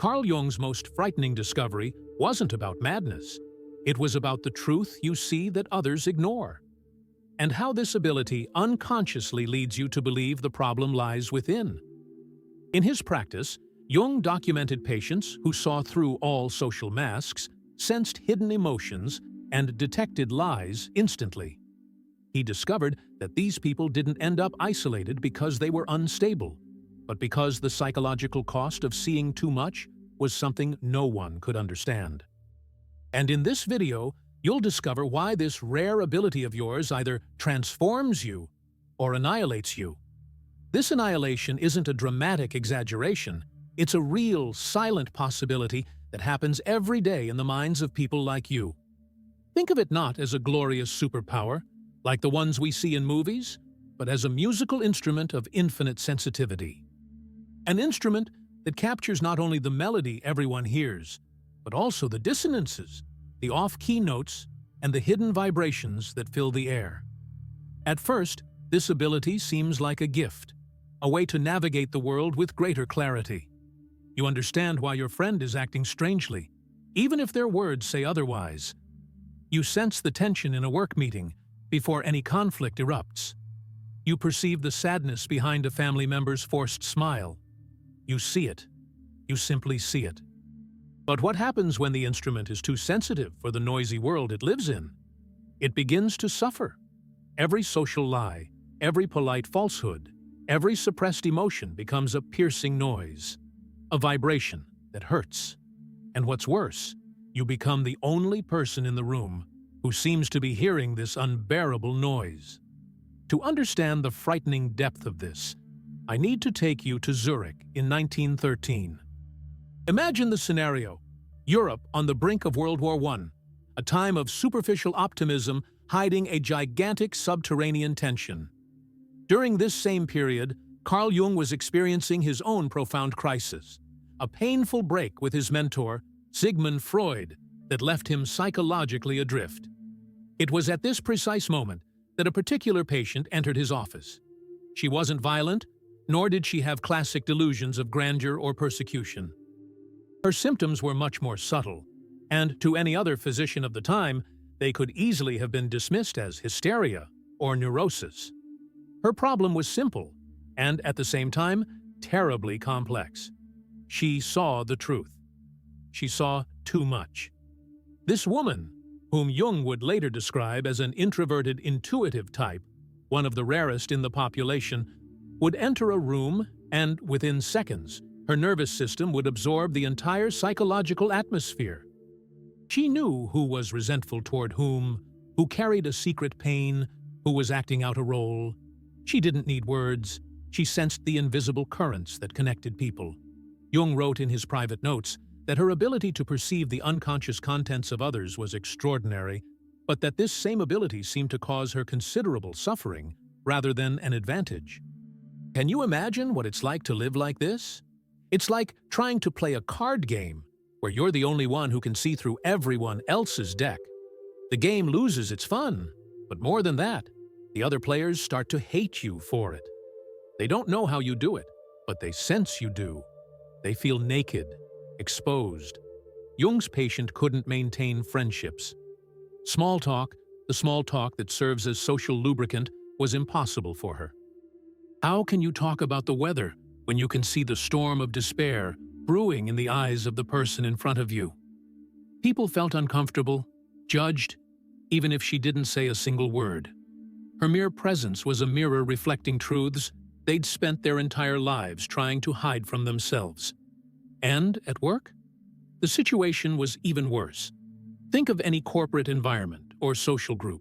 Carl Jung's most frightening discovery wasn't about madness. It was about the truth you see that others ignore, and how this ability unconsciously leads you to believe the problem lies within. In his practice, Jung documented patients who saw through all social masks, sensed hidden emotions, and detected lies instantly. He discovered that these people didn't end up isolated because they were unstable, but because the psychological cost of seeing too much was something no one could understand. And in this video, you'll discover why this rare ability of yours either transforms you or annihilates you. This annihilation isn't a dramatic exaggeration. It's a real, silent possibility that happens every day in the minds of people like you. Think of it not as a glorious superpower, like the ones we see in movies, but as a musical instrument of infinite sensitivity. An instrument that captures not only the melody everyone hears, but also the dissonances, the off-key notes, and the hidden vibrations that fill the air. At first, this ability seems like a gift, a way to navigate the world with greater clarity. You understand why your friend is acting strangely, even if their words say otherwise. You sense the tension in a work meeting before any conflict erupts. You perceive the sadness behind a family member's forced smile. You see it. You simply see it. But what happens when the instrument is too sensitive for the noisy world it lives in? It begins to suffer. Every social lie, every polite falsehood, every suppressed emotion becomes a piercing noise, a vibration that hurts. And what's worse, you become the only person in the room who seems to be hearing this unbearable noise. To understand the frightening depth of this, I need to take you to Zurich in 1913. Imagine the scenario: Europe on the brink of World War I, a time of superficial optimism hiding a gigantic subterranean tension. During this same period, Carl Jung was experiencing his own profound crisis, a painful break with his mentor, Sigmund Freud, that left him psychologically adrift. It was at this precise moment that a particular patient entered his office. She wasn't violent, nor did she have classic delusions of grandeur or persecution. Her symptoms were much more subtle, and to any other physician of the time, they could easily have been dismissed as hysteria or neurosis. Her problem was simple, and at the same time, terribly complex. She saw the truth. She saw too much. This woman, whom Jung would later describe as an introverted, intuitive type, one of the rarest in the population, would enter a room and, within seconds, her nervous system would absorb the entire psychological atmosphere. She knew who was resentful toward whom, who carried a secret pain, who was acting out a role. She didn't need words. She sensed the invisible currents that connected people. Jung wrote in his private notes that her ability to perceive the unconscious contents of others was extraordinary, but that this same ability seemed to cause her considerable suffering rather than an advantage. Can you imagine what it's like to live like this? It's like trying to play a card game where you're the only one who can see through everyone else's deck. The game loses its fun, but more than that, the other players start to hate you for it. They don't know how you do it, but they sense you do. They feel naked, exposed. Jung's patient couldn't maintain friendships. Small talk, the small talk that serves as social lubricant, was impossible for her. How can you talk about the weather when you can see the storm of despair brewing in the eyes of the person in front of you? People felt uncomfortable, judged, even if she didn't say a single word. Her mere presence was a mirror reflecting truths they'd spent their entire lives trying to hide from themselves. And at work? The situation was even worse. Think of any corporate environment or social group.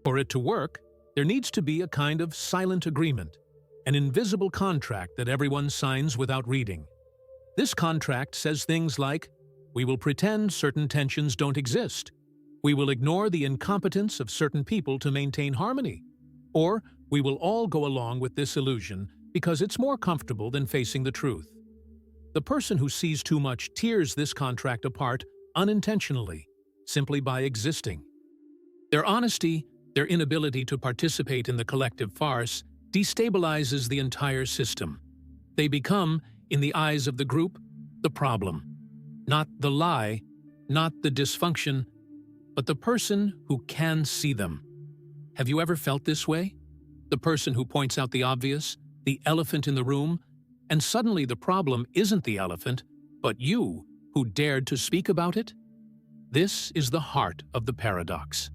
For it to work, there needs to be a kind of silent agreement, an invisible contract that everyone signs without reading. This contract says things like, "We will pretend certain tensions don't exist. We will ignore the incompetence of certain people to maintain harmony. Or, we will all go along with this illusion because it's more comfortable than facing the truth." The person who sees too much tears this contract apart unintentionally, simply by existing. Their honesty, their inability to participate in the collective farce, destabilizes the entire system. They become, in the eyes of the group, the problem. Not the lie, not the dysfunction, but the person who can see them. Have you ever felt this way? The person who points out the obvious, the elephant in the room, and suddenly the problem isn't the elephant, but you who dared to speak about it? This is the heart of the paradox.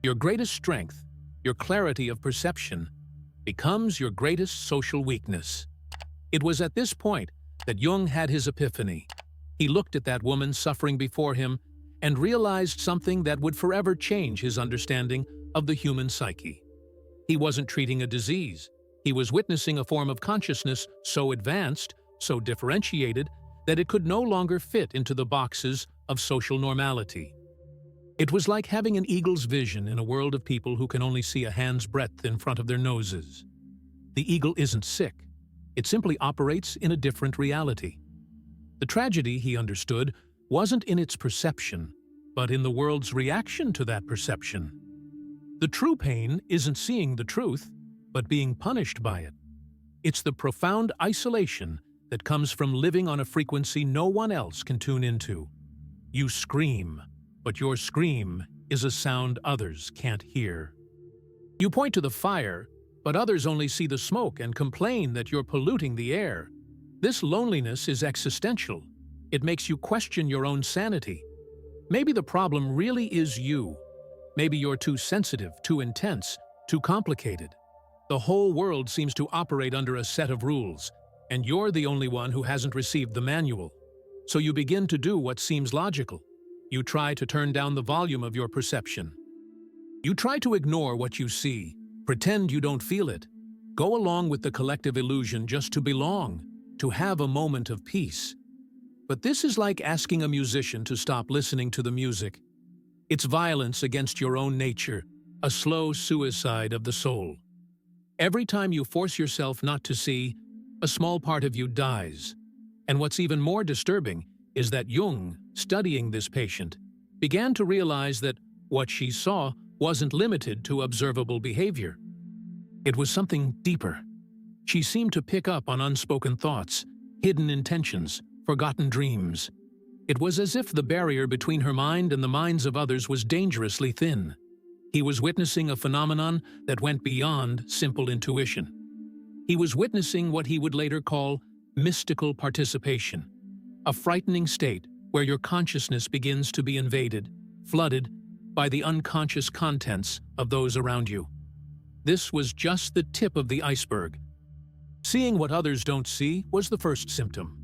Your greatest strength, your clarity of perception, becomes your greatest social weakness. It was at this point that Jung had his epiphany. He looked at that woman suffering before him and realized something that would forever change his understanding of the human psyche. He wasn't treating a disease. He was witnessing a form of consciousness so advanced, so differentiated, that it could no longer fit into the boxes of social normality. It was like having an eagle's vision in a world of people who can only see a hand's breadth in front of their noses. The eagle isn't sick. It simply operates in a different reality. The tragedy, he understood, wasn't in its perception, but in the world's reaction to that perception. The true pain isn't seeing the truth, but being punished by it. It's the profound isolation that comes from living on a frequency no one else can tune into. You scream, but your scream is a sound others can't hear. You point to the fire, but others only see the smoke and complain that you're polluting the air. This loneliness is existential. It makes you question your own sanity. Maybe the problem really is you. Maybe you're too sensitive, too intense, too complicated. The whole world seems to operate under a set of rules, and you're the only one who hasn't received the manual. So you begin to do what seems logical. You try to turn down the volume of your perception. You try to ignore what you see, pretend you don't feel it. Go along with the collective illusion just to belong, to have a moment of peace. But this is like asking a musician to stop listening to the music. It's violence against your own nature, a slow suicide of the soul. Every time you force yourself not to see, a small part of you dies. And what's even more disturbing is that Jung, studying this patient, began to realize that what she saw wasn't limited to observable behavior. It was something deeper. She seemed to pick up on unspoken thoughts, hidden intentions, forgotten dreams. It was as if the barrier between her mind and the minds of others was dangerously thin. He was witnessing a phenomenon that went beyond simple intuition. He was witnessing what he would later call mystical participation, a frightening state where your consciousness begins to be invaded, flooded by the unconscious contents of those around you. This was just the tip of the iceberg. Seeing what others don't see was the first symptom.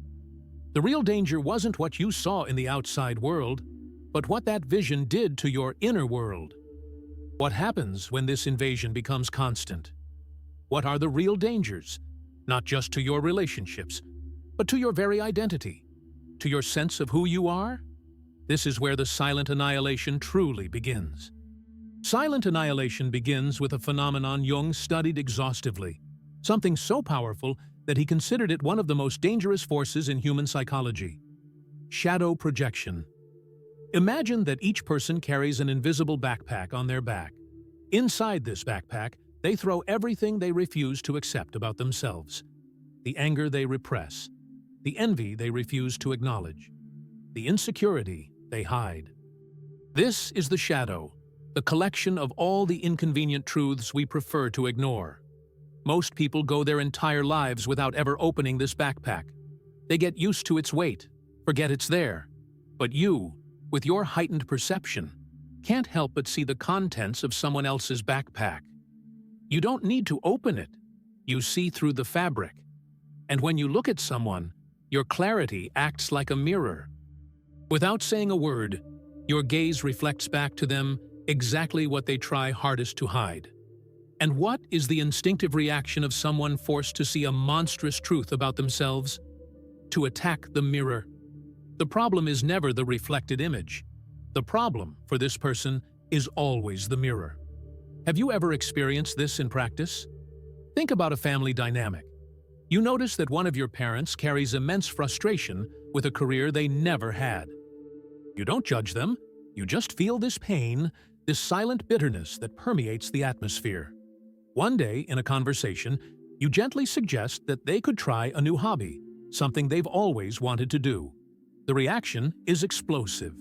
The real danger wasn't what you saw in the outside world, but what that vision did to your inner world. What happens when this invasion becomes constant? What are the real dangers? Not just to your relationships, but to your very identity, to your sense of who you are? This is where the silent annihilation truly begins. Silent annihilation begins with a phenomenon Jung studied exhaustively, something so powerful that he considered it one of the most dangerous forces in human psychology: shadow projection. Imagine that each person carries an invisible backpack on their back. Inside this backpack, they throw everything they refuse to accept about themselves: the anger they repress, the envy they refuse to acknowledge, the insecurity they hide. This is the shadow, the collection of all the inconvenient truths we prefer to ignore. Most people go their entire lives without ever opening this backpack. They get used to its weight, forget it's there. But you, with your heightened perception, can't help but see the contents of someone else's backpack. You don't need to open it. You see through the fabric. And when you look at someone, your clarity acts like a mirror. Without saying a word, your gaze reflects back to them exactly what they try hardest to hide. And what is the instinctive reaction of someone forced to see a monstrous truth about themselves? To attack the mirror. The problem is never the reflected image. The problem, for this person, is always the mirror. Have you ever experienced this in practice? Think about a family dynamic. You notice that one of your parents carries immense frustration with a career they never had. You don't judge them. You just feel this pain, this silent bitterness that permeates the atmosphere. One day, in a conversation, you gently suggest that they could try a new hobby, something they've always wanted to do. The reaction is explosive.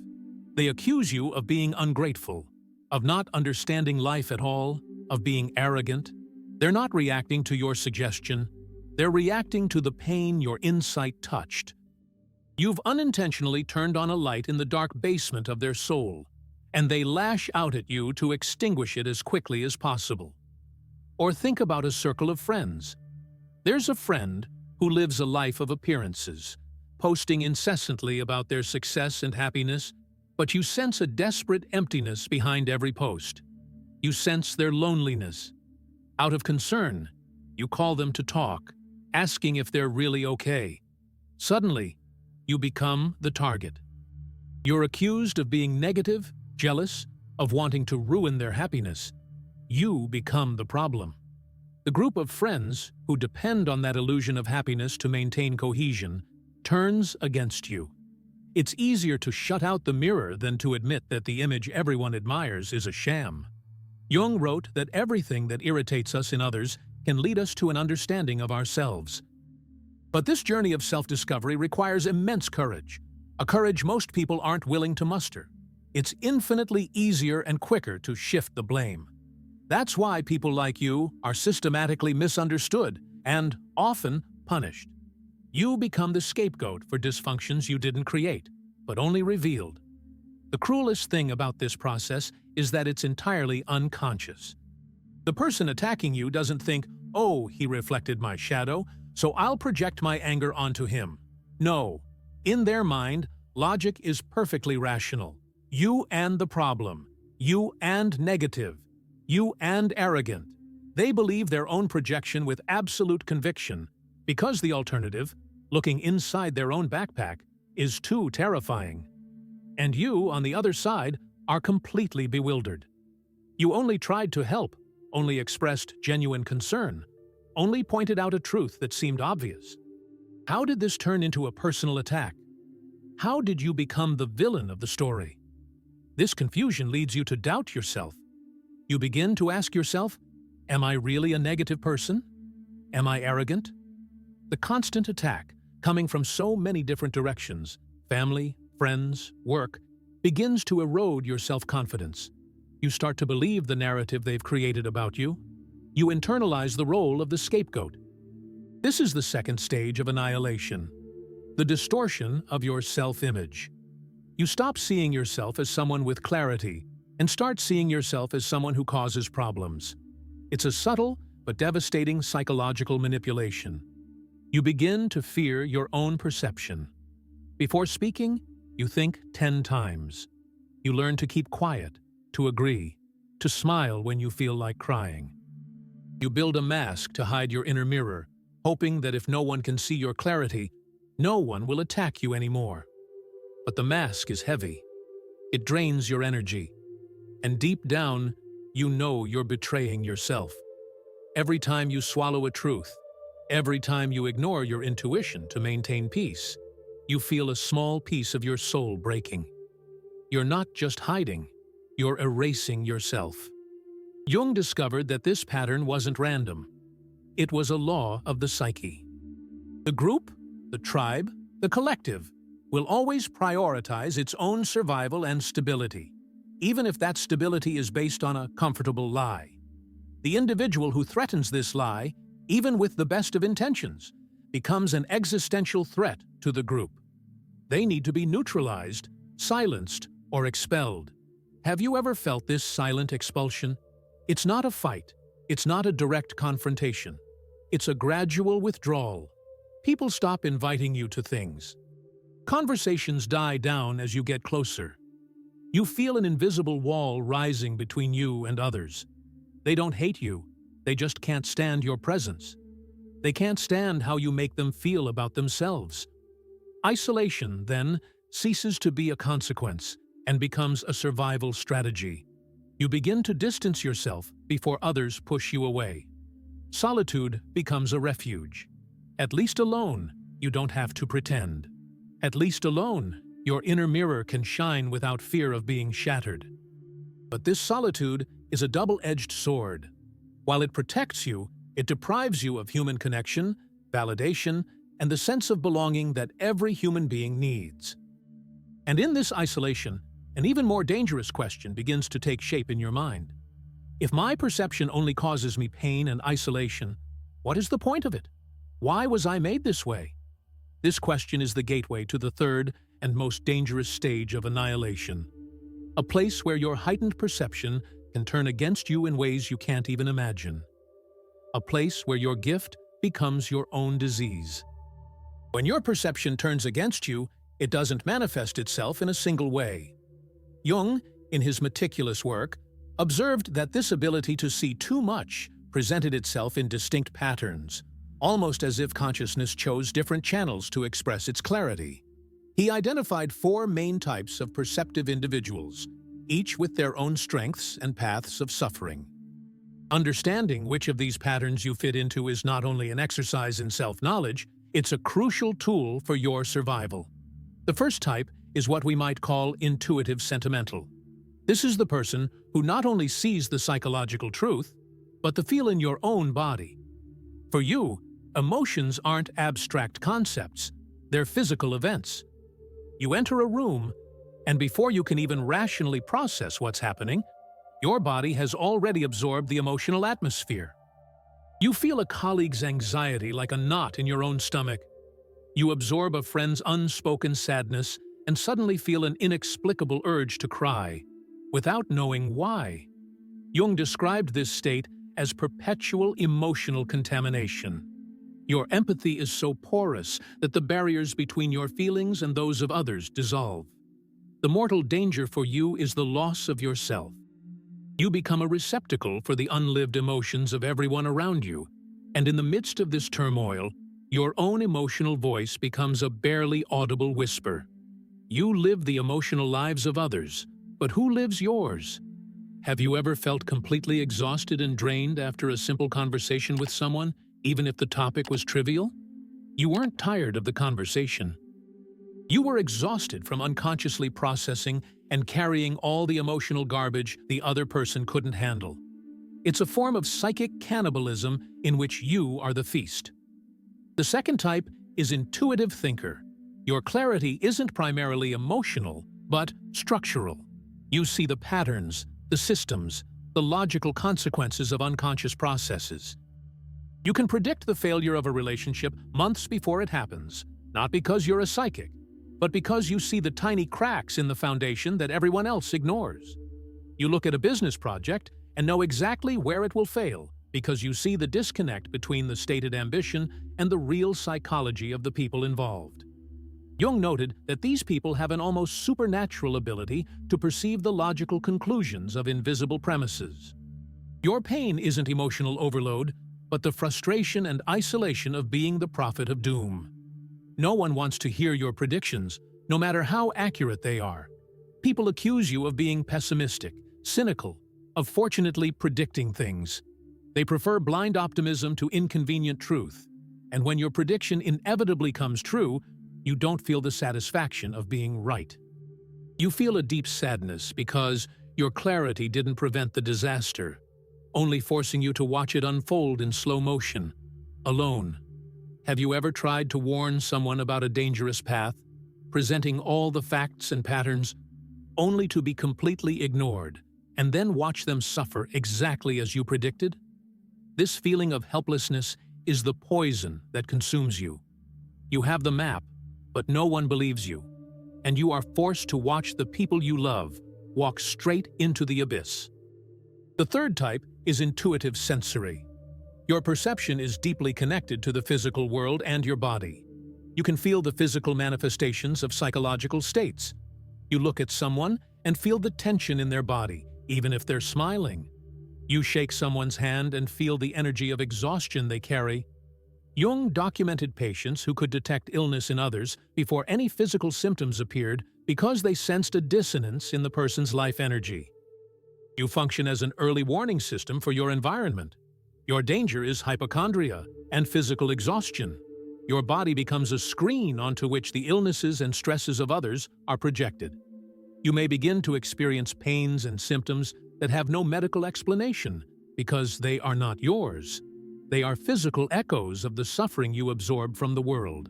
They accuse you of being ungrateful, of not understanding life at all, of being arrogant. They're not reacting to your suggestion. They're reacting to the pain your insight touched. You've unintentionally turned on a light in the dark basement of their soul, and they lash out at you to extinguish it as quickly as possible. Or think about a circle of friends. There's a friend who lives a life of appearances, posting incessantly about their success and happiness, but you sense a desperate emptiness behind every post. You sense their loneliness. Out of concern, you call them to talk, asking if they're really okay. Suddenly, you become the target. You're accused of being negative, jealous, of wanting to ruin their happiness. You become the problem. The group of friends who depend on that illusion of happiness to maintain cohesion turns against you. It's easier to shut out the mirror than to admit that the image everyone admires is a sham. Jung wrote that everything that irritates us in others can lead us to an understanding of ourselves. But this journey of self-discovery requires immense courage, a courage most people aren't willing to muster. It's infinitely easier and quicker to shift the blame. That's why people like you are systematically misunderstood and often punished. You become the scapegoat for dysfunctions you didn't create, but only revealed. The cruelest thing about this process is that it's entirely unconscious. The person attacking you doesn't think, "Oh, he reflected my shadow, so I'll project my anger onto him." No. In their mind, logic is perfectly rational. You and the problem. You and negative. You and arrogant. They believe their own projection with absolute conviction, because the alternative, looking inside their own backpack, is too terrifying. And you, on the other side, are completely bewildered. You only tried to help, only expressed genuine concern, only pointed out a truth that seemed obvious. How did this turn into a personal attack? How did you become the villain of the story? This confusion leads you to doubt yourself. You begin to ask yourself, am I really a negative person? Am I arrogant? The constant attack, coming from so many different directions, family, friends, work, begins to erode your self-confidence. You start to believe the narrative they've created about you. You internalize the role of the scapegoat. This is the second stage of annihilation, the distortion of your self-image. You stop seeing yourself as someone with clarity and start seeing yourself as someone who causes problems. It's a subtle but devastating psychological manipulation. You begin to fear your own perception. Before speaking, you think 10 times. You learn to keep quiet, to agree, to smile when you feel like crying. You build a mask to hide your inner mirror, hoping that if no one can see your clarity, no one will attack you anymore. But the mask is heavy. It drains your energy. And deep down, you know you're betraying yourself. Every time you swallow a truth, every time you ignore your intuition to maintain peace, you feel a small piece of your soul breaking. You're not just hiding, you're erasing yourself. Jung discovered that this pattern wasn't random. It was a law of the psyche. The group, the tribe, the collective will always prioritize its own survival and stability, even if that stability is based on a comfortable lie. The individual who threatens this lie, even with the best of intentions, becomes an existential threat to the group. They need to be neutralized, silenced, or expelled. Have you ever felt this silent expulsion? It's not a fight. It's not a direct confrontation. It's a gradual withdrawal. People stop inviting you to things. Conversations die down as you get closer. You feel an invisible wall rising between you and others. They don't hate you. They just can't stand your presence. They can't stand how you make them feel about themselves. Isolation, then, ceases to be a consequence and becomes a survival strategy. You begin to distance yourself before others push you away. Solitude becomes a refuge. At least alone, you don't have to pretend. At least alone, your inner mirror can shine without fear of being shattered. But this solitude is a double-edged sword. While it protects you, it deprives you of human connection, validation, and the sense of belonging that every human being needs. And in this isolation, an even more dangerous question begins to take shape in your mind. If my perception only causes me pain and isolation, what is the point of it? Why was I made this way? This question is the gateway to the third and most dangerous stage of annihilation. A place where your heightened perception can turn against you in ways you can't even imagine. A place where your gift becomes your own disease. When your perception turns against you, it doesn't manifest itself in a single way. Jung, in his meticulous work, observed that this ability to see too much presented itself in distinct patterns, almost as if consciousness chose different channels to express its clarity. He identified 4 main types of perceptive individuals, each with their own strengths and paths of suffering. Understanding which of these patterns you fit into is not only an exercise in self-knowledge, it's a crucial tool for your survival. The first type is what we might call intuitive sentimental. This is the person who not only sees the psychological truth, but the feel in your own body. For you, emotions aren't abstract concepts, they're physical events. You enter a room, and before you can even rationally process what's happening, your body has already absorbed the emotional atmosphere. You feel a colleague's anxiety like a knot in your own stomach. You absorb a friend's unspoken sadness and suddenly feel an inexplicable urge to cry, without knowing why. Jung described this state as perpetual emotional contamination. Your empathy is so porous that the barriers between your feelings and those of others dissolve. The mortal danger for you is the loss of yourself. You become a receptacle for the unlived emotions of everyone around you, and in the midst of this turmoil, your own emotional voice becomes a barely audible whisper. You live the emotional lives of others, but who lives yours? Have you ever felt completely exhausted and drained after a simple conversation with someone, even if the topic was trivial? You weren't tired of the conversation. You were exhausted from unconsciously processing and carrying all the emotional garbage the other person couldn't handle. It's a form of psychic cannibalism in which you are the feast. The second type is intuitive thinker. Your clarity isn't primarily emotional, but structural. You see the patterns, the systems, the logical consequences of unconscious processes. You can predict the failure of a relationship months before it happens, not because you're a psychic, but because you see the tiny cracks in the foundation that everyone else ignores. You look at a business project and know exactly where it will fail because you see the disconnect between the stated ambition and the real psychology of the people involved. Jung noted that these people have an almost supernatural ability to perceive the logical conclusions of invisible premises. Your pain isn't emotional overload, but the frustration and isolation of being the prophet of doom. No one wants to hear your predictions, no matter how accurate they are. People accuse you of being pessimistic, cynical, of fortunately predicting things. They prefer blind optimism to inconvenient truth. And when your prediction inevitably comes true, you don't feel the satisfaction of being right. You feel a deep sadness because your clarity didn't prevent the disaster, only forcing you to watch it unfold in slow motion, alone. Have you ever tried to warn someone about a dangerous path, presenting all the facts and patterns, only to be completely ignored, and then watch them suffer exactly as you predicted? This feeling of helplessness is the poison that consumes you. You have the map, but no one believes you, and you are forced to watch the people you love walk straight into the abyss. The third type is intuitive sensory. Your perception is deeply connected to the physical world and your body. You can feel the physical manifestations of psychological states. You look at someone and feel the tension in their body, even if they're smiling. You shake someone's hand and feel the energy of exhaustion they carry. Jung documented patients who could detect illness in others before any physical symptoms appeared because they sensed a dissonance in the person's life energy. You function as an early warning system for your environment. Your danger is hypochondria and physical exhaustion. Your body becomes a screen onto which the illnesses and stresses of others are projected. You may begin to experience pains and symptoms that have no medical explanation because they are not yours. They are physical echoes of the suffering you absorb from the world.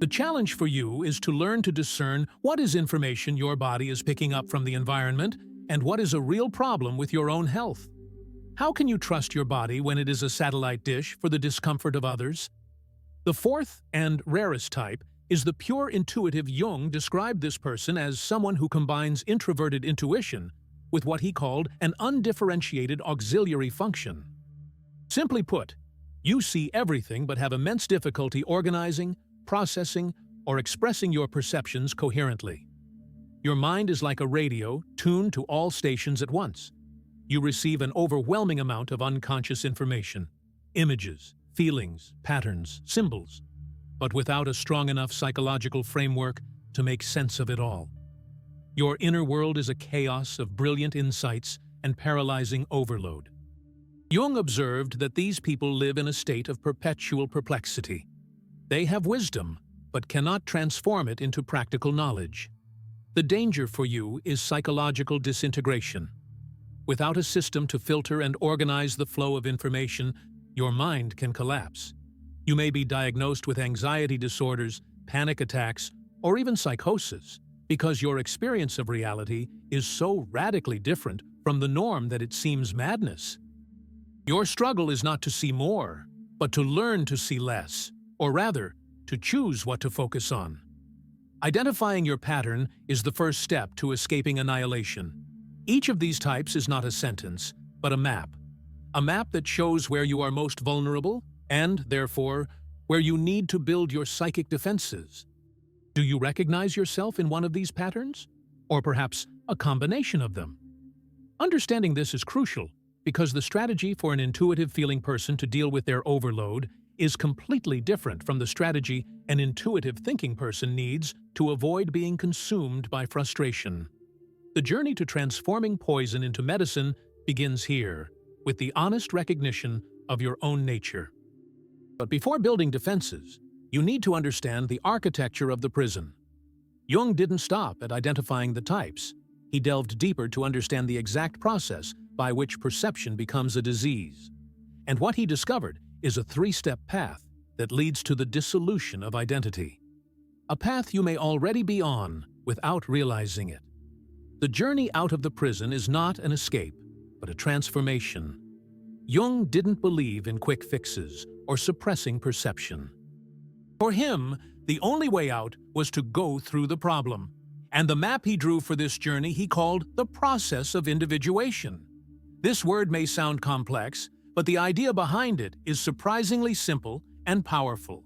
The challenge for you is to learn to discern what is information your body is picking up from the environment and what is a real problem with your own health. How can you trust your body when it is a satellite dish for the discomfort of others? The fourth and rarest type is the pure intuitive. Jung described this person as someone who combines introverted intuition with what he called an undifferentiated auxiliary function. Simply put, you see everything but have immense difficulty organizing, processing, or expressing your perceptions coherently. Your mind is like a radio tuned to all stations at once. You receive an overwhelming amount of unconscious information, images, feelings, patterns, symbols, but without a strong enough psychological framework to make sense of it all. Your inner world is a chaos of brilliant insights and paralyzing overload. Jung observed that these people live in a state of perpetual perplexity. They have wisdom, but cannot transform it into practical knowledge. The danger for you is psychological disintegration. Without a system to filter and organize the flow of information, your mind can collapse. You may be diagnosed with anxiety disorders, panic attacks, or even psychosis, because your experience of reality is so radically different from the norm that it seems madness. Your struggle is not to see more, but to learn to see less, or rather, to choose what to focus on. Identifying your pattern is the first step to escaping annihilation. Each of these types is not a sentence, but a map that shows where you are most vulnerable and, therefore, where you need to build your psychic defenses. Do you recognize yourself in one of these patterns? Or perhaps a combination of them? Understanding this is crucial because the strategy for an intuitive feeling person to deal with their overload is completely different from the strategy an intuitive thinking person needs to avoid being consumed by frustration. The journey to transforming poison into medicine begins here, with the honest recognition of your own nature. But before building defenses, you need to understand the architecture of the prison. Jung didn't stop at identifying the types. He delved deeper to understand the exact process by which perception becomes a disease. And what he discovered is a three-step path that leads to the dissolution of identity. A path you may already be on without realizing it. The journey out of the prison is not an escape, but a transformation. Jung didn't believe in quick fixes or suppressing perception. For him, the only way out was to go through the problem, and the map he drew for this journey he called the process of individuation. This word may sound complex, but the idea behind it is surprisingly simple and powerful.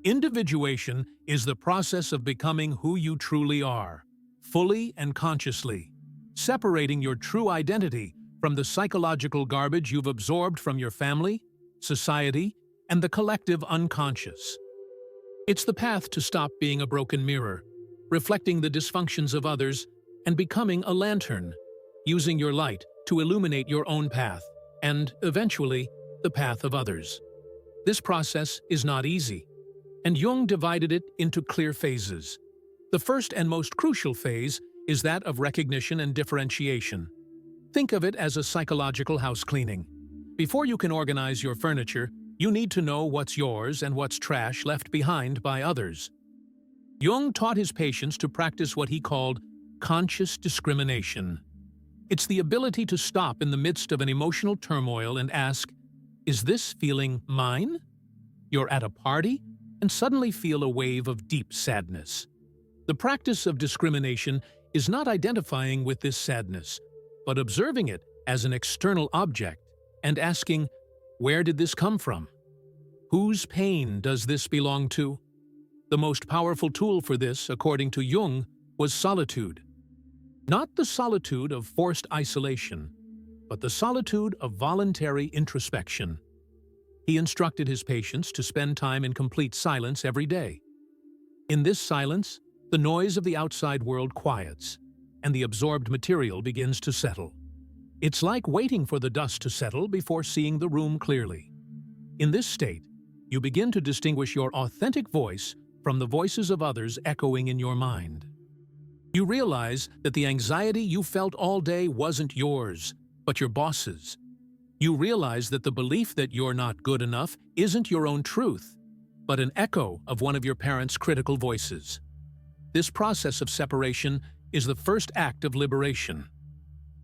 Individuation is the process of becoming who you truly are, fully and consciously, separating your true identity from the psychological garbage you've absorbed from your family, society, and the collective unconscious. It's the path to stop being a broken mirror, reflecting the dysfunctions of others, and becoming a lantern, using your light to illuminate your own path, and, eventually, the path of others. This process is not easy, and Jung divided it into clear phases. The first and most crucial phase is that of recognition and differentiation. Think of it as a psychological house cleaning. Before you can organize your furniture, you need to know what's yours and what's trash left behind by others. Jung taught his patients to practice what he called conscious discrimination. It's the ability to stop in the midst of an emotional turmoil and ask, "Is this feeling mine?" You're at a party and suddenly feel a wave of deep sadness. The practice of discrimination is not identifying with this sadness, but observing it as an external object and asking, where did this come from? Whose pain does this belong to? The most powerful tool for this, according to Jung, was solitude. Not the solitude of forced isolation, but the solitude of voluntary introspection. He instructed his patients to spend time in complete silence every day. In this silence, the noise of the outside world quiets, and the absorbed material begins to settle. It's like waiting for the dust to settle before seeing the room clearly. In this state, you begin to distinguish your authentic voice from the voices of others echoing in your mind. You realize that the anxiety you felt all day wasn't yours, but your boss's. You realize that the belief that you're not good enough isn't your own truth, but an echo of one of your parents' critical voices. This process of separation is the first act of liberation.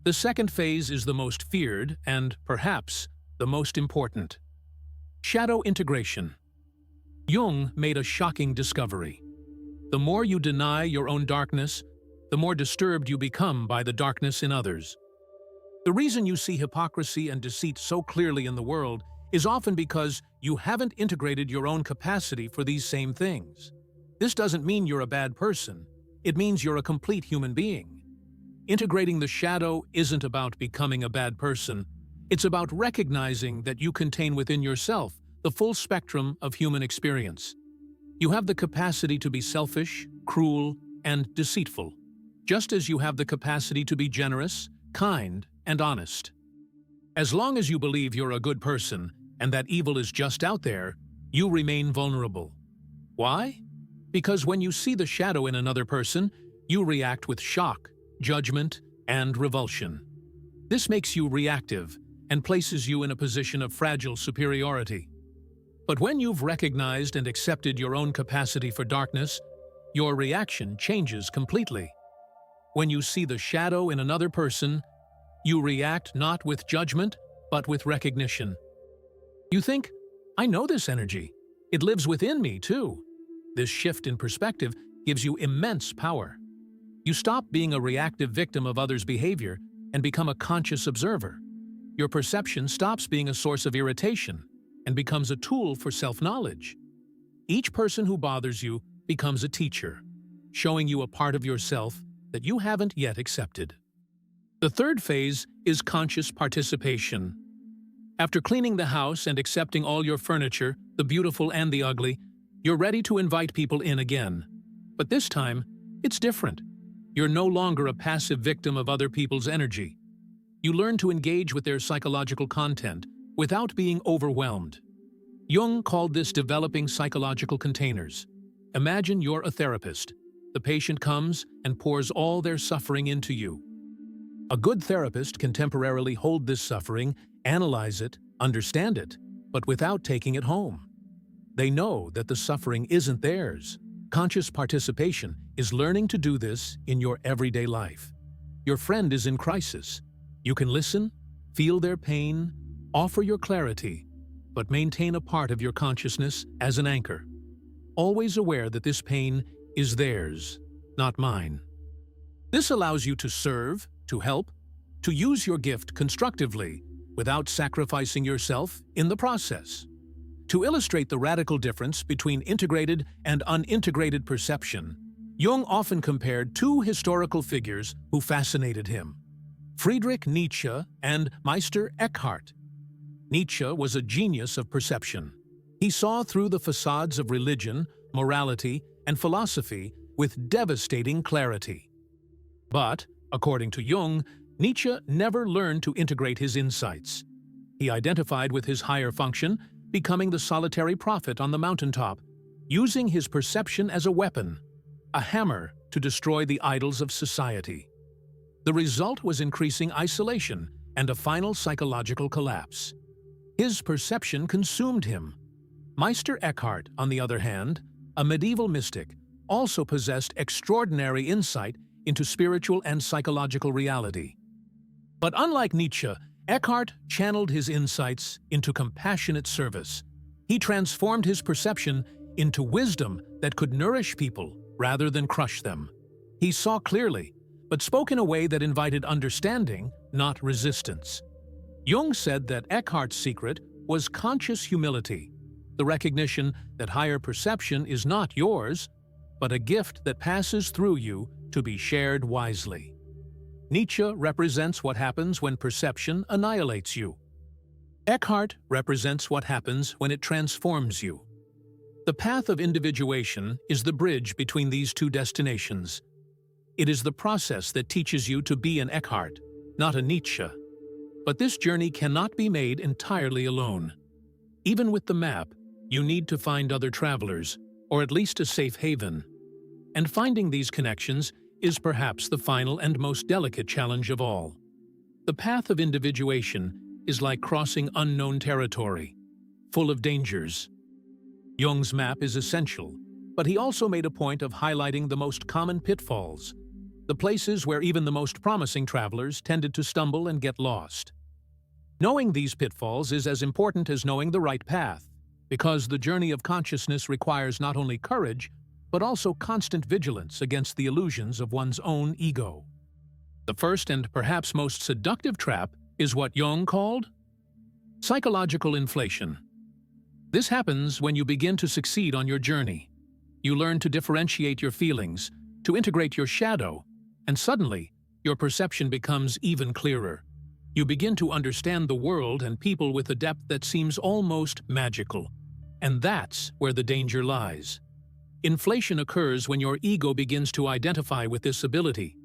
The second phase is the most feared and, perhaps, the most important. Shadow integration. Jung made a shocking discovery. The more you deny your own darkness, the more disturbed you become by the darkness in others. The reason you see hypocrisy and deceit so clearly in the world is often because you haven't integrated your own capacity for these same things. This doesn't mean you're a bad person. It means you're a complete human being. Integrating the shadow isn't about becoming a bad person. It's about recognizing that you contain within yourself the full spectrum of human experience. You have the capacity to be selfish, cruel, and deceitful, just as you have the capacity to be generous, kind, and honest. As long as you believe you're a good person and that evil is just out there, you remain vulnerable. Why? Because when you see the shadow in another person, you react with shock, judgment, and revulsion. This makes you reactive and places you in a position of fragile superiority. But when you've recognized and accepted your own capacity for darkness, your reaction changes completely. When you see the shadow in another person, you react not with judgment, but with recognition. You think, I know this energy. It lives within me, too. This shift in perspective gives you immense power. You stop being a reactive victim of others' behavior and become a conscious observer. Your perception stops being a source of irritation and becomes a tool for self-knowledge. Each person who bothers you becomes a teacher, showing you a part of yourself that you haven't yet accepted. The third phase is conscious participation. After cleaning the house and accepting all your furniture, the beautiful and the ugly, you're ready to invite people in again. But this time, it's different. You're no longer a passive victim of other people's energy. You learn to engage with their psychological content without being overwhelmed. Jung called this developing psychological containers. Imagine you're a therapist. The patient comes and pours all their suffering into you. A good therapist can temporarily hold this suffering, analyze it, understand it, but without taking it home. They know that the suffering isn't theirs. Conscious participation is learning to do this in your everyday life. Your friend is in crisis. You can listen, feel their pain, offer your clarity, but maintain a part of your consciousness as an anchor. Always aware that this pain is theirs, not mine. This allows you to serve, to help, to use your gift constructively without sacrificing yourself in the process. To illustrate the radical difference between integrated and unintegrated perception, Jung often compared two historical figures who fascinated him: Friedrich Nietzsche and Meister Eckhart. Nietzsche was a genius of perception. He saw through the facades of religion, morality, and philosophy with devastating clarity. But, according to Jung, Nietzsche never learned to integrate his insights. He identified with his higher function, becoming the solitary prophet on the mountaintop, using his perception as a weapon, a hammer to destroy the idols of society. The result was increasing isolation and a final psychological collapse. His perception consumed him. Meister Eckhart, on the other hand, a medieval mystic, also possessed extraordinary insight into spiritual and psychological reality. But unlike Nietzsche, Eckhart channeled his insights into compassionate service. He transformed his perception into wisdom that could nourish people rather than crush them. He saw clearly, but spoke in a way that invited understanding, not resistance. Jung said that Eckhart's secret was conscious humility, the recognition that higher perception is not yours, but a gift that passes through you to be shared wisely. Nietzsche represents what happens when perception annihilates you. Eckhart represents what happens when it transforms you. The path of individuation is the bridge between these two destinations. It is the process that teaches you to be an Eckhart, not a Nietzsche. But this journey cannot be made entirely alone. Even with the map, you need to find other travelers, or at least a safe haven. And finding these connections is perhaps the final and most delicate challenge of all. The path of individuation is like crossing unknown territory, full of dangers. Jung's map is essential, but he also made a point of highlighting the most common pitfalls, the places where even the most promising travelers tended to stumble and get lost. Knowing these pitfalls is as important as knowing the right path, because the journey of consciousness requires not only courage, but also constant vigilance against the illusions of one's own ego. The first and perhaps most seductive trap is what Jung called psychological inflation. This happens when you begin to succeed on your journey. You learn to differentiate your feelings, to integrate your shadow, and suddenly, your perception becomes even clearer. You begin to understand the world and people with a depth that seems almost magical. And that's where the danger lies. Inflation occurs when your ego begins to identify with this ability.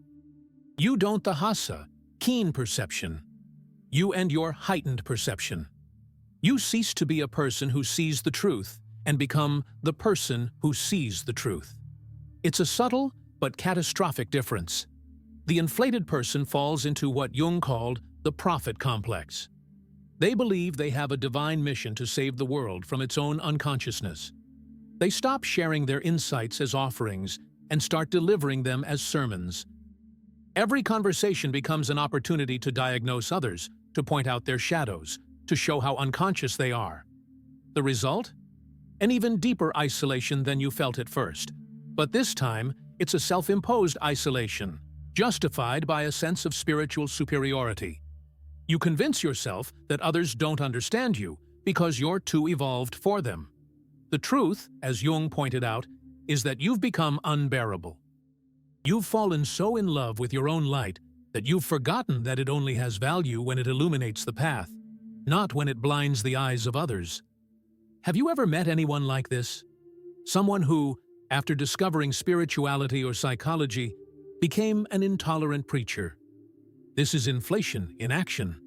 You don't the hasa, keen perception. You and your heightened perception. You cease to be a person who sees the truth and become the person who sees the truth. It's a subtle but catastrophic difference. The inflated person falls into what Jung called the prophet complex. They believe they have a divine mission to save the world from its own unconsciousness. They stop sharing their insights as offerings and start delivering them as sermons. Every conversation becomes an opportunity to diagnose others, to point out their shadows, to show how unconscious they are. The result? An even deeper isolation than you felt at first. But this time, it's a self-imposed isolation, justified by a sense of spiritual superiority. You convince yourself that others don't understand you because you're too evolved for them. The truth, as Jung pointed out, is that you've become unbearable. You've fallen so in love with your own light that you've forgotten that it only has value when it illuminates the path, not when it blinds the eyes of others. Have you ever met anyone like this? Someone who, after discovering spirituality or psychology, became an intolerant preacher. This is inflation in action.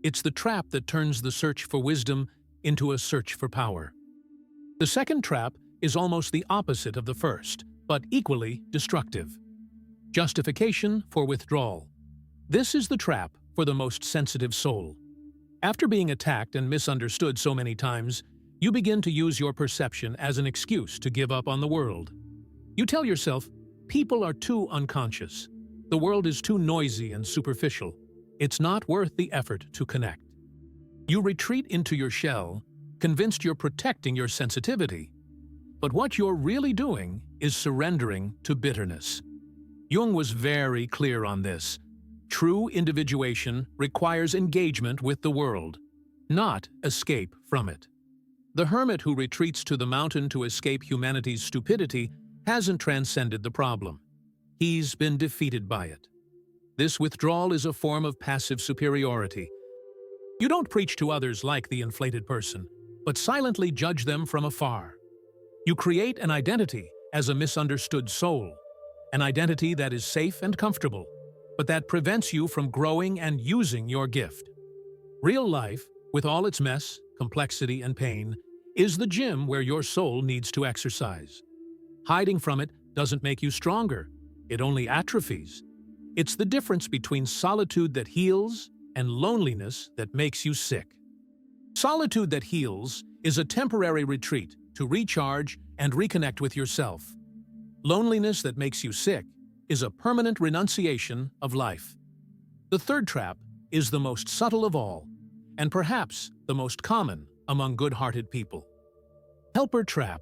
It's the trap that turns the search for wisdom into a search for power. The second trap is almost the opposite of the first, but equally destructive. Justification for withdrawal. This is the trap for the most sensitive soul. After being attacked and misunderstood so many times, you begin to use your perception as an excuse to give up on the world. You tell yourself, people are too unconscious. The world is too noisy and superficial. It's not worth the effort to connect. You retreat into your shell, convinced you're protecting your sensitivity. But what you're really doing is surrendering to bitterness. Jung was very clear on this. True individuation requires engagement with the world, not escape from it. The hermit who retreats to the mountain to escape humanity's stupidity hasn't transcended the problem. He's been defeated by it. This withdrawal is a form of passive superiority. You don't preach to others like the inflated person, but silently judge them from afar. You create an identity as a misunderstood soul, an identity that is safe and comfortable, but that prevents you from growing and using your gift. Real life, with all its mess, complexity, and pain, is the gym where your soul needs to exercise. Hiding from it doesn't make you stronger, it only atrophies. It's the difference between solitude that heals and loneliness that makes you sick. Solitude that heals is a temporary retreat to recharge and reconnect with yourself. Loneliness that makes you sick is a permanent renunciation of life. The third trap is the most subtle of all, and perhaps the most common among good-hearted people. Helper trap.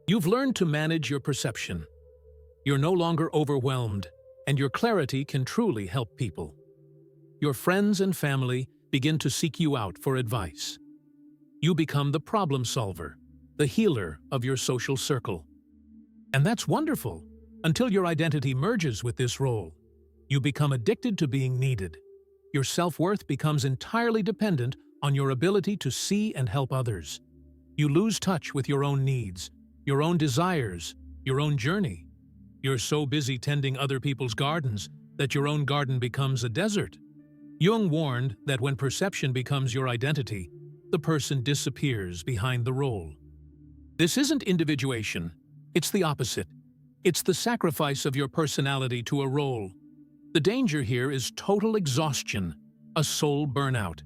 You've learned to manage your perception. You're no longer overwhelmed, and your clarity can truly help people. Your friends and family begin to seek you out for advice. You become the problem solver, the healer of your social circle. And that's wonderful, until your identity merges with this role. You become addicted to being needed. Your self-worth becomes entirely dependent on your ability to see and help others. You lose touch with your own needs, your own desires, your own journey. You're so busy tending other people's gardens that your own garden becomes a desert. Jung warned that when perception becomes your identity, the person disappears behind the role. This isn't individuation, it's the opposite. It's the sacrifice of your personality to a role. The danger here is total exhaustion, a soul burnout.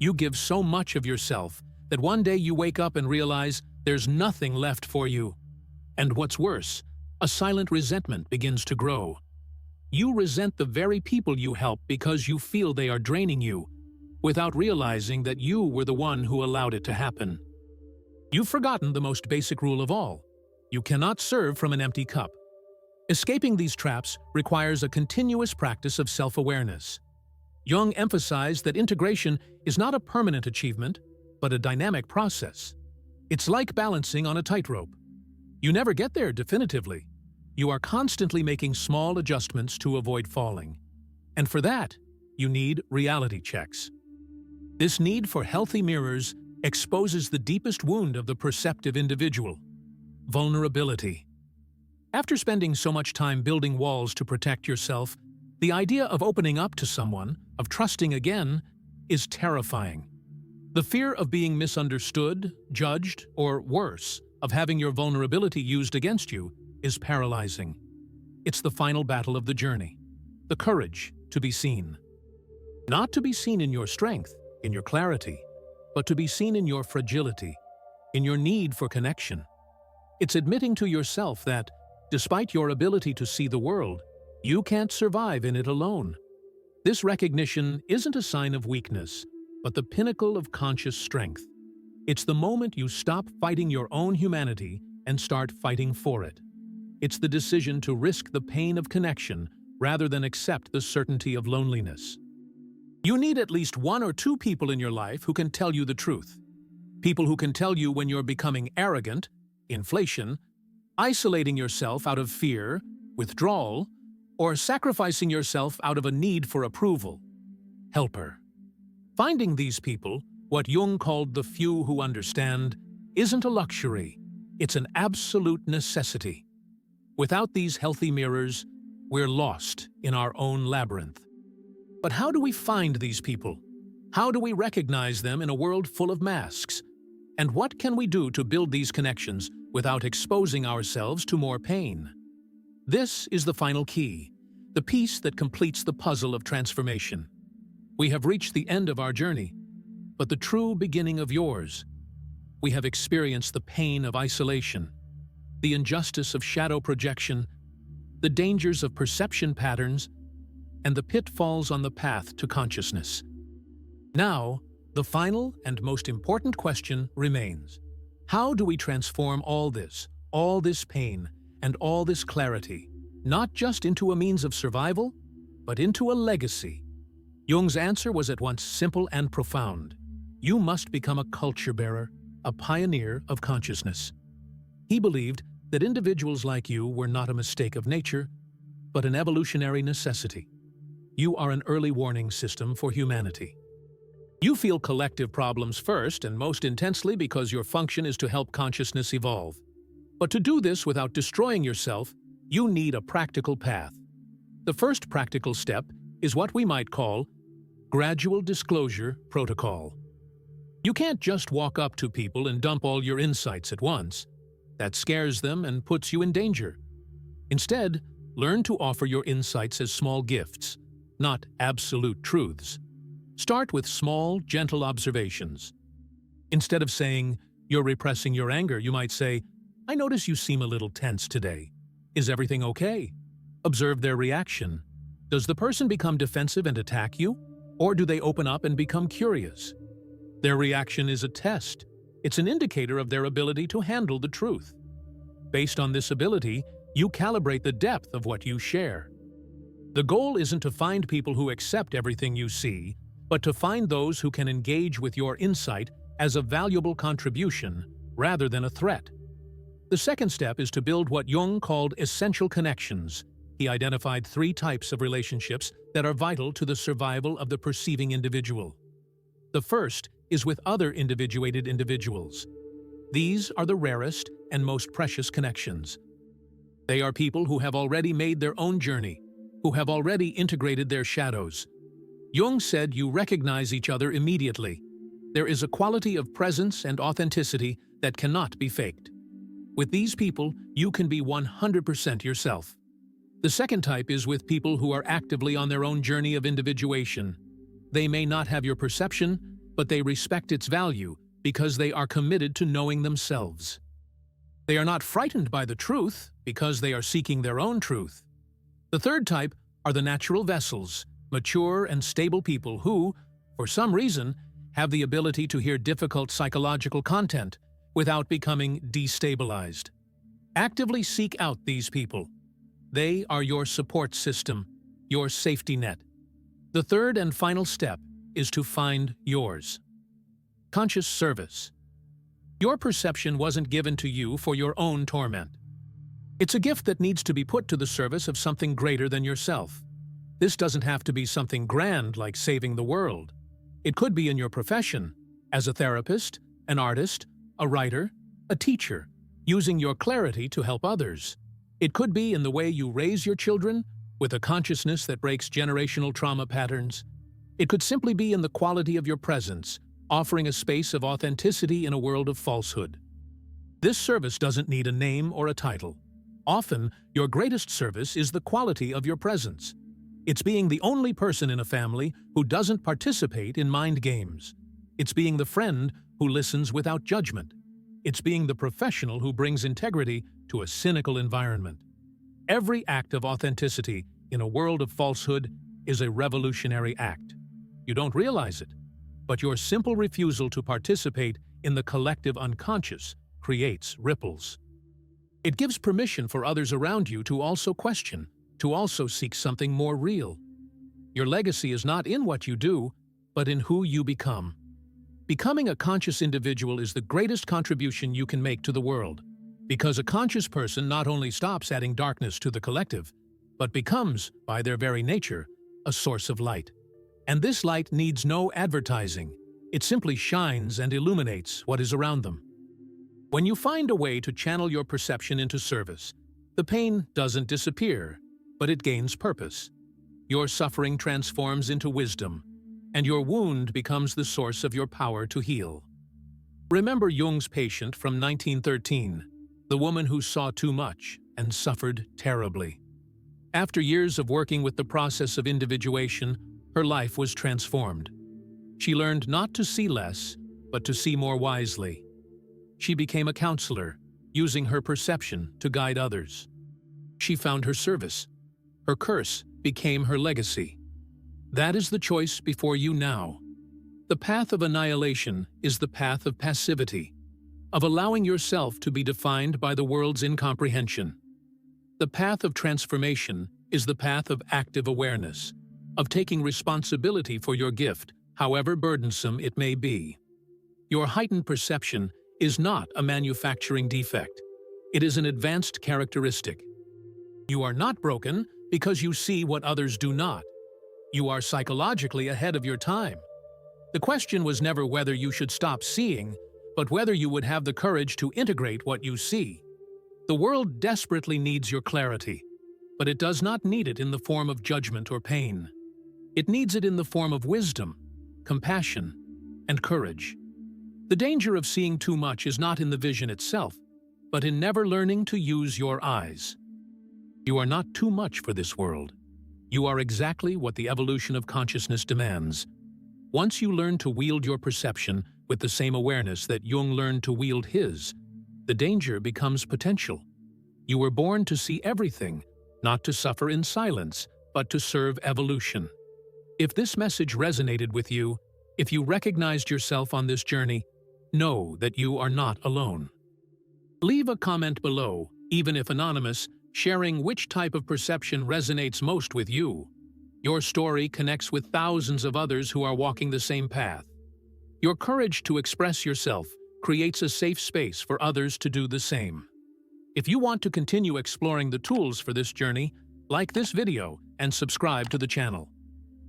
You give so much of yourself that one day you wake up and realize there's nothing left for you. And what's worse, a silent resentment begins to grow. You resent the very people you help because you feel they are draining you, without realizing that you were the one who allowed it to happen. You've forgotten the most basic rule of all. You cannot serve from an empty cup. Escaping these traps requires a continuous practice of self-awareness. Jung emphasized that integration is not a permanent achievement, but a dynamic process. It's like balancing on a tightrope. You never get there definitively. You are constantly making small adjustments to avoid falling. And for that, you need reality checks. This need for healthy mirrors exposes the deepest wound of the perceptive individual: vulnerability. After spending so much time building walls to protect yourself, the idea of opening up to someone, of trusting again, is terrifying. The fear of being misunderstood, judged, or worse, of having your vulnerability used against you, is paralyzing. It's the final battle of the journey. The courage to be seen. Not to be seen in your strength, in your clarity, but to be seen in your fragility, in your need for connection. It's admitting to yourself that, despite your ability to see the world, you can't survive in it alone. This recognition isn't a sign of weakness, but the pinnacle of conscious strength. It's the moment you stop fighting your own humanity and start fighting for it. It's the decision to risk the pain of connection rather than accept the certainty of loneliness. You need at least one or two people in your life who can tell you the truth. People who can tell you when you're becoming arrogant, inflation, isolating yourself out of fear, withdrawal, or sacrificing yourself out of a need for approval. Helper. Finding these people, what Jung called the few who understand, isn't a luxury. It's an absolute necessity. Without these healthy mirrors, we're lost in our own labyrinth. But how do we find these people? How do we recognize them in a world full of masks? And what can we do to build these connections without exposing ourselves to more pain? This is the final key, the piece that completes the puzzle of transformation. We have reached the end of our journey, but the true beginning of yours. We have experienced the pain of isolation, the injustice of shadow projection, the dangers of perception patterns, and the pitfalls on the path to consciousness. Now, the final and most important question remains. How do we transform all this pain, and all this clarity, not just into a means of survival, but into a legacy? Jung's answer was at once simple and profound. You must become a culture bearer, a pioneer of consciousness. He believed that individuals like you were not a mistake of nature, but an evolutionary necessity. You are an early warning system for humanity. You feel collective problems first and most intensely because your function is to help consciousness evolve. But to do this without destroying yourself, you need a practical path. The first practical step is what we might call gradual disclosure protocol. You can't just walk up to people and dump all your insights at once. That scares them and puts you in danger. Instead, learn to offer your insights as small gifts, not absolute truths. Start with small, gentle observations. Instead of saying, "You're repressing your anger," you might say, "I notice you seem a little tense today. Is everything okay?" Observe their reaction. Does the person become defensive and attack you? Or do they open up and become curious? Their reaction is a test. It's an indicator of their ability to handle the truth. Based on this ability, you calibrate the depth of what you share. The goal isn't to find people who accept everything you see, but to find those who can engage with your insight as a valuable contribution rather than a threat. The second step is to build what Jung called essential connections. He identified 3 types of relationships that are vital to the survival of the perceiving individual. The first is with other individuated individuals. These are the rarest and most precious connections. They are people who have already made their own journey, who have already integrated their shadows. Jung said you recognize each other immediately. There is a quality of presence and authenticity that cannot be faked. With these people, you can be 100% yourself. The second type is with people who are actively on their own journey of individuation. They may not have your perception, but they respect its value because they are committed to knowing themselves. They are not frightened by the truth because they are seeking their own truth. The third type are the natural vessels, mature and stable people who, for some reason, have the ability to hear difficult psychological content without becoming destabilized. Actively seek out these people. They are your support system, your safety net. The third and final step is to find yours. Conscious service. Your perception wasn't given to you for your own torment. It's a gift that needs to be put to the service of something greater than yourself. This doesn't have to be something grand like saving the world. It could be in your profession, as a therapist, an artist, a writer, a teacher, using your clarity to help others. It could be in the way you raise your children, with a consciousness that breaks generational trauma patterns. It could simply be in the quality of your presence, offering a space of authenticity in a world of falsehood. This service doesn't need a name or a title. Often, your greatest service is the quality of your presence. It's being the only person in a family who doesn't participate in mind games. It's being the friend who listens without judgment. It's being the professional who brings integrity to a cynical environment. Every act of authenticity in a world of falsehood is a revolutionary act. You don't realize it, but your simple refusal to participate in the collective unconscious creates ripples. It gives permission for others around you to also question, to also seek something more real. Your legacy is not in what you do, but in who you become. Becoming a conscious individual is the greatest contribution you can make to the world, because a conscious person not only stops adding darkness to the collective, but becomes, by their very nature, a source of light. And this light needs no advertising. It simply shines and illuminates what is around them. When you find a way to channel your perception into service, the pain doesn't disappear, but it gains purpose. Your suffering transforms into wisdom, and your wound becomes the source of your power to heal. Remember Jung's patient from 1913, the woman who saw too much and suffered terribly. After years of working with the process of individuation, her life was transformed. She learned not to see less, but to see more wisely. She became a counselor, using her perception to guide others. She found her service. Her curse became her legacy. That is the choice before you now. The path of annihilation is the path of passivity, of allowing yourself to be defined by the world's incomprehension. The path of transformation is the path of active awareness, of taking responsibility for your gift, however burdensome it may be. Your heightened perception is not a manufacturing defect. It is an advanced characteristic. You are not broken because you see what others do not. You are psychologically ahead of your time. The question was never whether you should stop seeing, but whether you would have the courage to integrate what you see. The world desperately needs your clarity, but it does not need it in the form of judgment or pain. It needs it in the form of wisdom, compassion, and courage. The danger of seeing too much is not in the vision itself, but in never learning to use your eyes. You are not too much for this world. You are exactly what the evolution of consciousness demands. Once you learn to wield your perception with the same awareness that Jung learned to wield his, the danger becomes potential. You were born to see everything, not to suffer in silence, but to serve evolution. If this message resonated with you, if you recognized yourself on this journey, know that you are not alone. Leave a comment below, even if anonymous, sharing which type of perception resonates most with you. Your story connects with thousands of others who are walking the same path. Your courage to express yourself creates a safe space for others to do the same. If you want to continue exploring the tools for this journey, like this video and subscribe to the channel.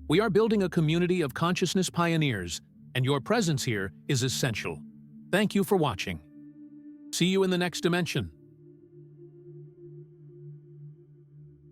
We are building a community of consciousness pioneers, and your presence here is essential. Thank you for watching. See you in the next dimension.